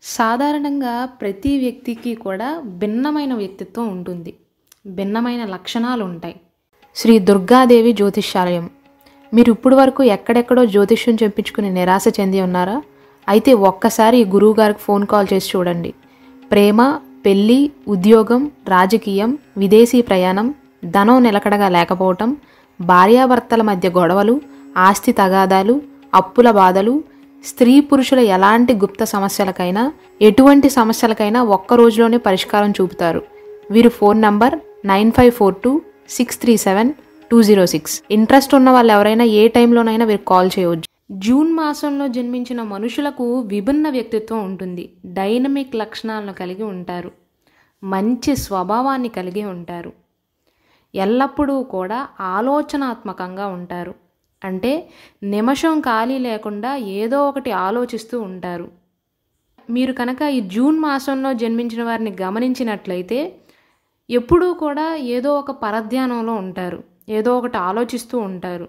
సాధారణంగా ప్రతి వ్యక్తికి కూడా భిన్నమైన వ్యక్తిత్వం ఉంటుంది. భిన్నమైన లక్షణాలు ఉంటాయి. శ్రీ దుర్గాదేవి జ్యోతిష్యాలయం. మీరు ఇప్పుడు వరకు ఎక్కడెక్కడో జ్యోతిష్యం చెప్పించుకుని నిరాశ చెంది ఉన్నారా? అయితే ఒక్కసారి ఈ గురువు గారికి ఫోన్ కాల్ చేసి చూడండి. ప్రేమ, పెళ్ళి, ఉద్యోగం, రాజకీయం, విదేశీ ప్రయాణం, ధనం నిలకడగా లేకపోవటం, భార్యాభర్తల మధ్య గొడవలు, ఆస్తి తగాదాలు, అప్పుల బాధలు, స్త్రీ పురుషుల ఎలాంటి గుప్త సమస్యలకైనా, ఎటువంటి సమస్యలకైనా ఒక్క రోజులోనే పరిష్కారం చూపుతారు. వీరు ఫోన్ నంబర్ 9542637206. ఇంట్రెస్ట్ ఉన్న వాళ్ళు ఎవరైనా ఏ టైంలోనైనా వీరికి కాల్ చేయవచ్చు. జూన్ మాసంలో జన్మించిన మనుషులకు విభిన్న వ్యక్తిత్వం ఉంటుంది. డైనమిక్ లక్షణాలను కలిగి ఉంటారు. మంచి స్వభావాన్ని కలిగి ఉంటారు. ఎల్లప్పుడూ కూడా ఆలోచనాత్మకంగా ఉంటారు. అంటే నిమిషం ఖాళీ లేకుండా ఏదో ఒకటి ఆలోచిస్తూ ఉంటారు. మీరు కనుక ఈ జూన్ మాసంలో జన్మించిన వారిని గమనించినట్లయితే ఎప్పుడూ కూడా ఏదో ఒక పరధ్యానంలో ఉంటారు. ఏదో ఒకటి ఆలోచిస్తూ ఉంటారు.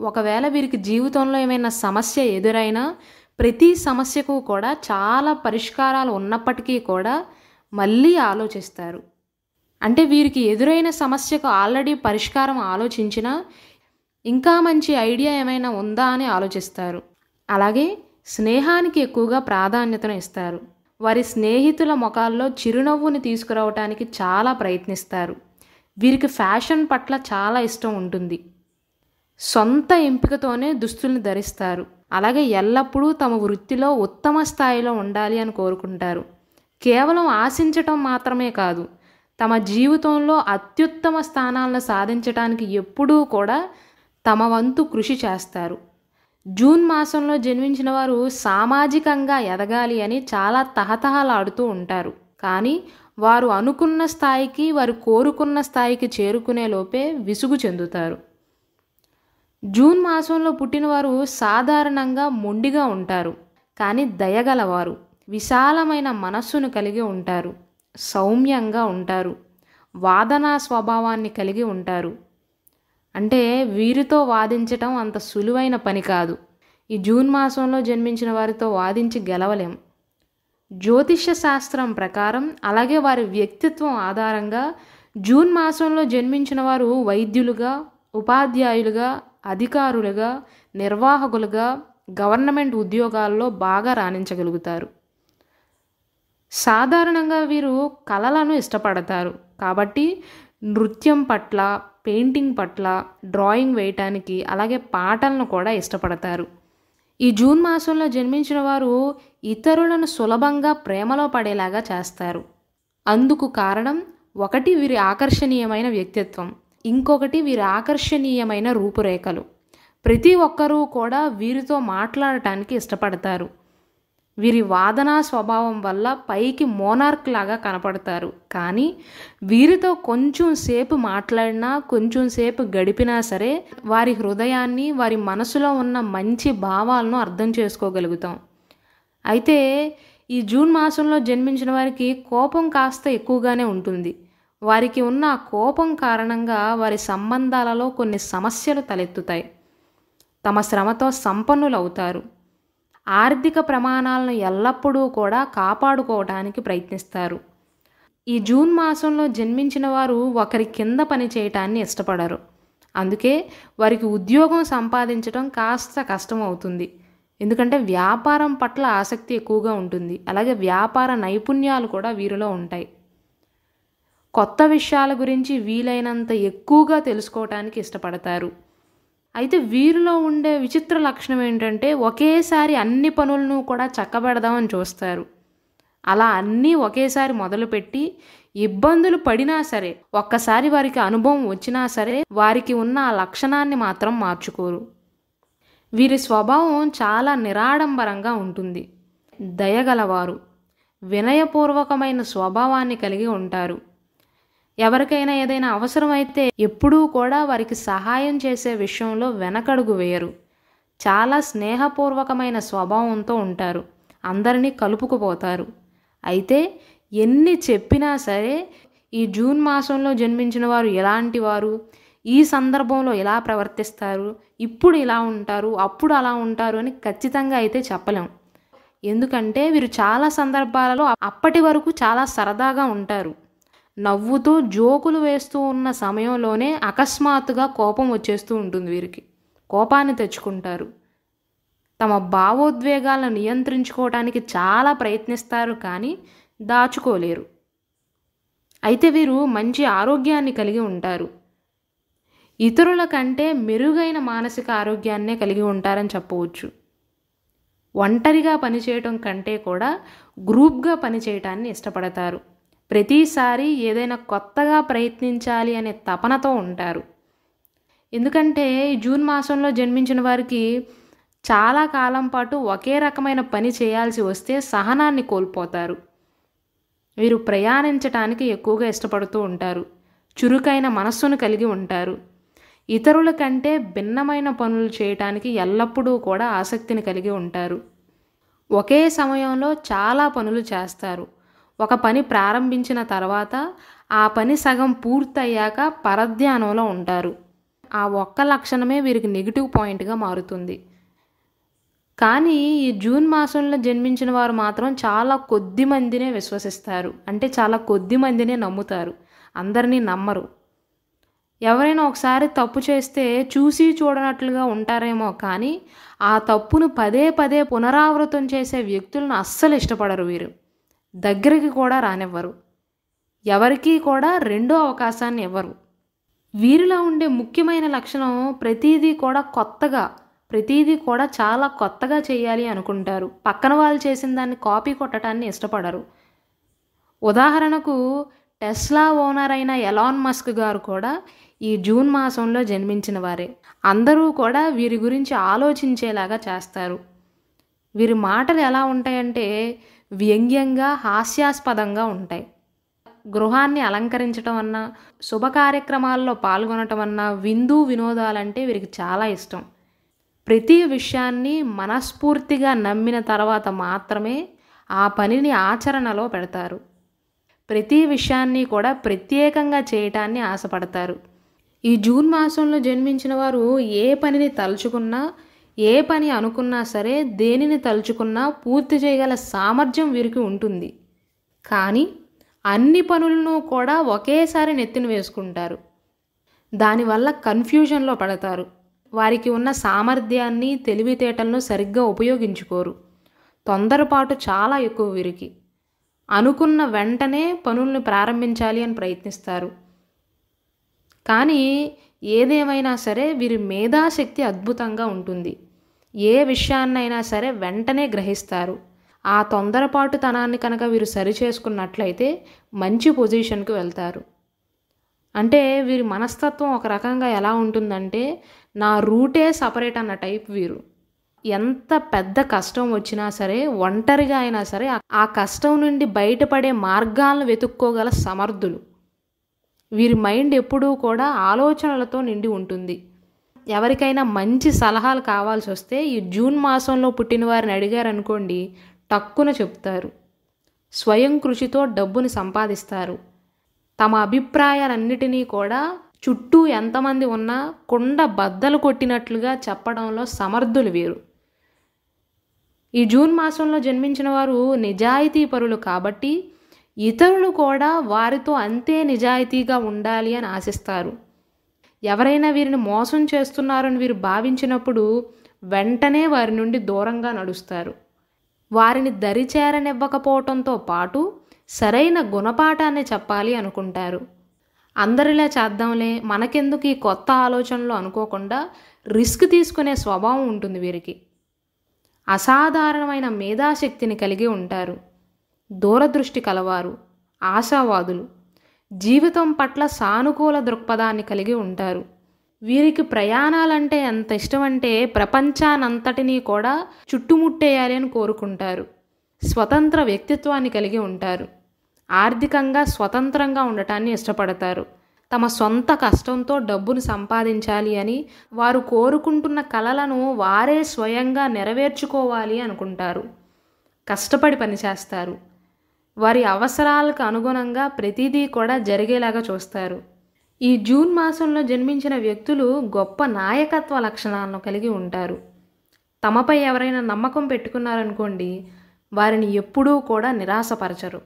ఒకవేళ వీరికి జీవితంలో ఏమైనా సమస్య ఎదురైనా ప్రతి సమస్యకు కూడా చాలా పరిష్కారాలు ఉన్నప్పటికీ కూడా మళ్ళీ ఆలోచిస్తారు. అంటే వీరికి ఎదురైన సమస్యకు ఆల్రెడీ పరిష్కారం ఆలోచించినా ఇంకా మంచి ఐడియా ఏమైనా ఉందా అని ఆలోచిస్తారు. అలాగే స్నేహానికి ఎక్కువగా ప్రాధాన్యతను ఇస్తారు. వారి స్నేహితుల ముఖాల్లో చిరునవ్వుని తీసుకురావటానికి చాలా ప్రయత్నిస్తారు. వీరికి ఫ్యాషన్ పట్ల చాలా ఇష్టం ఉంటుంది. సొంత ఎంపికతోనే దుస్తుల్ని ధరిస్తారు. అలాగే ఎల్లప్పుడూ తమ వృత్తిలో ఉత్తమ స్థాయిలో ఉండాలి అని కోరుకుంటారు. కేవలం ఆశించటం మాత్రమే కాదు, తమ జీవితంలో అత్యుత్తమ స్థానాలను సాధించడానికి ఎప్పుడూ కూడా తమ వంతు కృషి చేస్తారు. జూన్ మాసంలో జన్మించిన వారు సామాజికంగా ఎదగాలి అని చాలా తహతహలాడుతూ ఉంటారు. కానీ వారు అనుకున్న స్థాయికి, వారు కోరుకున్న స్థాయికి చేరుకునే లోపే విసుగు చెందుతారు. జూన్ మాసంలో పుట్టినవారు సాధారణంగా మొండిగా ఉంటారు. కానీ దయగలవారు. విశాలమైన మనస్సును కలిగి ఉంటారు. సౌమ్యంగా ఉంటారు. వాదనా స్వభావాన్ని కలిగి ఉంటారు. అంటే వీరితో వాదించటం అంత సులువైన పని కాదు. ఈ జూన్ మాసంలో జన్మించిన వారితో వాదించి గెలవలేం. జ్యోతిష్య శాస్త్రం ప్రకారం, అలాగే వారి వ్యక్తిత్వం ఆధారంగా జూన్ మాసంలో జన్మించిన వారు వైద్యులుగా, ఉపాధ్యాయులుగా, అధికారులుగా, నిర్వాహకులుగా, గవర్నమెంట్ ఉద్యోగాల్లో బాగా రాణించగలుగుతారు. సాధారణంగా వీరు కళలను ఇష్టపడతారు. కాబట్టి నృత్యం పట్ల, పెయింటింగ్ పట్ల, డ్రాయింగ్ వేయటానికి, అలాగే పాటలను కూడా ఇష్టపడతారు. ఈ జూన్ మాసంలో జన్మించిన వారు ఇతరులను సులభంగా ప్రేమలో పడేలాగా చేస్తారు. అందుకు కారణం ఒకటి వీరి ఆకర్షణీయమైన వ్యక్తిత్వం, ఇంకొకటి వీరి ఆకర్షణీయమైన రూపురేఖలు. ప్రతి ఒక్కరూ కూడా వీరితో మాట్లాడటానికి ఇష్టపడతారు. వీరి వాదనా స్వభావం వల్ల పైకి మోనార్క్ లాగా కనపడతారు. కానీ వీరితో కొంచెం సేపు మాట్లాడినా, కొంచెం సేపు గడిపినా సరే వారి హృదయాన్ని, వారి మనసులో ఉన్న మంచి భావాలను అర్థం చేసుకోగలుగుతాం. అయితే ఈ జూన్ మాసంలో జన్మించిన వారికి కోపం కాస్త ఎక్కువగానే ఉంటుంది. వారికి ఉన్న కోపం కారణంగా వారి సంబంధాలలో కొన్ని సమస్యలు తలెత్తుతాయి. తమ శ్రమతో సంపన్నులవుతారు. ఆర్థిక ప్రమాణాలను ఎల్లప్పుడూ కూడా కాపాడుకోవడానికి ప్రయత్నిస్తారు. ఈ జూన్ మాసంలో జన్మించిన వారు ఒకరి కింద పని చేయటాన్ని ఇష్టపడరు. అందుకే వారికి ఉద్యోగం సంపాదించడం కాస్త కష్టం అవుతుంది. ఎందుకంటే వ్యాపారం పట్ల ఆసక్తి ఎక్కువగా ఉంటుంది. అలాగే వ్యాపార నైపుణ్యాలు కూడా వీరిలో ఉంటాయి. కొత్త విషయాల గురించి వీలైనంత ఎక్కువగా తెలుసుకోవటానికి ఇష్టపడతారు. అయితే వీరిలో ఉండే విచిత్ర లక్షణం ఏంటంటే ఒకేసారి అన్ని పనులను కూడా చక్కబెడదామని చూస్తారు. అలా అన్నీ ఒకేసారి మొదలుపెట్టి ఇబ్బందులు పడినా సరే, ఒక్కసారి వారికి అనుభవం వచ్చినా సరే వారికి ఉన్న ఆ లక్షణాన్ని మాత్రం మార్చుకోరు. వీరి స్వభావం చాలా నిరాడంబరంగా ఉంటుంది. దయగలవారు. వినయపూర్వకమైన స్వభావాన్ని కలిగి ఉంటారు. ఎవరికైనా ఏదైనా అవసరమైతే ఎప్పుడూ కూడా వారికి సహాయం చేసే విషయంలో వెనకడుగు వేయరు. చాలా స్నేహపూర్వకమైన స్వభావంతో ఉంటారు. అందరినీ కలుపుకుపోతారు. అయితే ఎన్ని చెప్పినా సరే ఈ జూన్ మాసంలో జన్మించిన వారు ఎలాంటి వారు, ఈ సందర్భంలో ఎలా ప్రవర్తిస్తారు, ఇప్పుడు ఇలా ఉంటారు, అప్పుడు అలా ఉంటారు అని ఖచ్చితంగా అయితే చెప్పలేం. ఎందుకంటే వీరు చాలా సందర్భాలలో అప్పటి వరకు చాలా సరదాగా ఉంటారు. నవ్వుతూ జోకులు వేస్తూ ఉన్న సమయంలోనే అకస్మాత్తుగా కోపం వచ్చేస్తూ ఉంటుంది వీరికి. కోపాన్ని తెచ్చుకుంటారు. తమ భావోద్వేగాలను నియంత్రించుకోవడానికి చాలా ప్రయత్నిస్తారు, కానీ దాచుకోలేరు. అయితే వీరు మంచి ఆరోగ్యాన్ని కలిగి ఉంటారు. ఇతరుల కంటే మెరుగైన మానసిక ఆరోగ్యాన్నే కలిగి ఉంటారని చెప్పవచ్చు. ఒంటరిగా పనిచేయటం కంటే కూడా గ్రూప్గా పనిచేయటాన్ని ఇష్టపడతారు. ప్రతిసారి ఏదైనా కొత్తగా ప్రయత్నించాలి అనే తపనతో ఉంటారు. ఎందుకంటే జూన్ మాసంలో జన్మించిన వారికి చాలా కాలం పాటు ఒకే రకమైన పని చేయాల్సి వస్తే సహనాన్ని కోల్పోతారు. వీరు ప్రయాణించటానికి ఎక్కువగా ఇష్టపడుతూ ఉంటారు. చురుకైన మనస్సును కలిగి ఉంటారు. ఇతరుల కంటే భిన్నమైన పనులు చేయటానికి ఎల్లప్పుడూ కూడా ఆసక్తిని కలిగి ఉంటారు. ఒకే సమయంలో చాలా పనులు చేస్తారు. ఒక పని ప్రారంభించిన తర్వాత ఆ పని సగం పూర్తయ్యాక పరధ్యానంలో ఉంటారు. ఆ ఒక్క లక్షణమే వీరికి నెగిటివ్ పాయింట్గా మారుతుంది. కానీ ఈ జూన్ మాసంలో జన్మించిన వారు మాత్రం చాలా కొద్ది మందినే విశ్వసిస్తారు. అంటే చాలా కొద్ది మందినే నమ్ముతారు, అందరినీ నమ్మరు. ఎవరైనా ఒకసారి తప్పు చేస్తే చూసి చూడనట్లుగా ఉంటారేమో, కానీ ఆ తప్పును పదే పదే పునరావృతం చేసే వ్యక్తులను అస్సలు ఇష్టపడరు. వీరు దగ్గరికి కూడా రానివ్వరు. ఎవరికీ కూడా రెండో అవకాశాన్ని ఇవ్వరు. వీరిలో ఉండే ముఖ్యమైన లక్షణం ప్రతిదీ కూడా చాలా కొత్తగా చేయాలి అనుకుంటారు. పక్కన వాళ్ళు చేసిన దాన్ని కాపీ కొట్టడాన్ని ఇష్టపడరు. ఉదాహరణకు టెస్లా ఓనర్ అయిన ఎలాన్ మస్క్ గారు కూడా ఈ జూన్ మాసంలో జన్మించిన వారే. అందరూ కూడా వీరి గురించి ఆలోచించేలాగా చేస్తారు. వీరి మాటలు ఎలా ఉంటాయంటే వ్యంగ్యంగా, హాస్యాస్పదంగా ఉంటాయి. గృహాన్ని అలంకరించటం అన్నా, శుభ కార్యక్రమాల్లో పాల్గొనటం అన్నా, వినోదాలంటే వీరికి చాలా ఇష్టం. ప్రతి విషయాన్ని మనస్ఫూర్తిగా నమ్మిన తర్వాత మాత్రమే ఆ పనిని ఆచరణలో పెడతారు. ప్రతి విషయాన్ని కూడా ప్రత్యేకంగా చేయటాన్ని ఆశపడతారు. ఈ జూన్ మాసంలో జన్మించిన వారు ఏ పనిని తలుచుకున్నా, ఏ పని అనుకున్నా సరే, దేనిని తలుచుకున్నా పూర్తి చేయగల సామర్థ్యం వీరికి ఉంటుంది. కానీ అన్ని పనులను కూడా ఒకేసారి నెత్తిన వేసుకుంటారు. దానివల్ల కన్ఫ్యూజన్లో పడతారు. వారికి ఉన్న సామర్థ్యాన్ని, తెలివితేటలను సరిగ్గా ఉపయోగించుకోరు. తొందరపాటు చాలా ఎక్కువ వీరికి. అనుకున్న వెంటనే పనులను ప్రారంభించాలి అని ప్రయత్నిస్తారు. కానీ ఏదేమైనా సరే వీరి మేధాశక్తి అద్భుతంగా ఉంటుంది. ఏ విషయాన్నైనా సరే వెంటనే గ్రహిస్తారు. ఆ తొందరపాటుతనాన్ని కనుక వీరు సరిచేసుకున్నట్లయితే మంచి పొజిషన్కి వెళ్తారు. అంటే వీరి మనస్తత్వం ఒక రకంగా ఎలా ఉంటుందంటే, నా రూటే సపరేట్ అన్న టైప్ వీరు. ఎంత పెద్ద కష్టం వచ్చినా సరే, ఒంటరిగా అయినా సరే ఆ కష్టం నుండి బయటపడే మార్గాలను వెతుక్కోగల సమర్థులు. వీరి మైండ్ ఎప్పుడూ కూడా ఆలోచనలతో నిండి ఉంటుంది. ఎవరికైనా మంచి సలహాలు కావాల్సి వస్తే ఈ జూన్ మాసంలో పుట్టిన వారిని అడిగారనుకోండి, టక్కున చెప్తారు. స్వయం కృషితో డబ్బుని సంపాదిస్తారు. తమ అభిప్రాయాలన్నిటినీ కూడా చుట్టూ ఎంతమంది ఉన్నా కుండ బద్దలు కొట్టినట్లుగా చెప్పడంలో సమర్థులు వీరు. ఈ జూన్ మాసంలో జన్మించిన వారు నిజాయితీ పరులు కాబట్టి ఇతరులు కూడా వారితో అంతే నిజాయితీగా ఉండాలి అని ఆశిస్తారు. ఎవరైనా వీరిని మోసం చేస్తున్నారని వీరు భావించినప్పుడు వెంటనే వారి నుండి దూరంగా నడుస్తారు. వారిని దరిచేరనివ్వకపోవటంతో పాటు సరైన గుణపాఠాన్ని చెప్పాలి అనుకుంటారు. అందరిలా చేద్దాంలే, మనకెందుకు ఈ కొత్త ఆలోచనలు అనుకోకుండా రిస్క్ తీసుకునే స్వభావం ఉంటుంది వీరికి. అసాధారణమైన మేధాశక్తిని కలిగి ఉంటారు. దూరదృష్టి కలవారు, ఆశావాదులు, జీవితం పట్ల సానుకూల దృక్పథాన్ని కలిగి ఉంటారు. వీరికి ప్రయాణాలంటే ఎంత ఇష్టమంటే ప్రపంచానంతటినీ కూడా చుట్టుముట్టేయాలి అని కోరుకుంటారు. స్వతంత్ర వ్యక్తిత్వాన్ని కలిగి ఉంటారు. ఆర్థికంగా స్వతంత్రంగా ఉండటాన్ని ఇష్టపడతారు. తమ సొంత కష్టంతో డబ్బును సంపాదించాలి అని, వారు కోరుకుంటున్న కలలను వారే స్వయంగా నెరవేర్చుకోవాలి అనుకుంటారు. కష్టపడి పనిచేస్తారు. వారి అవసరాలకు అనుగుణంగా ప్రతిదీ కూడా జరిగేలాగా చూస్తారు. ఈ జూన్ మాసంలో జన్మించిన వ్యక్తులు గొప్ప నాయకత్వ లక్షణాలను కలిగి ఉంటారు. తమపై ఎవరైనా నమ్మకం పెట్టుకున్నారనుకోండి, వారిని ఎప్పుడూ కూడా నిరాశపరచరు.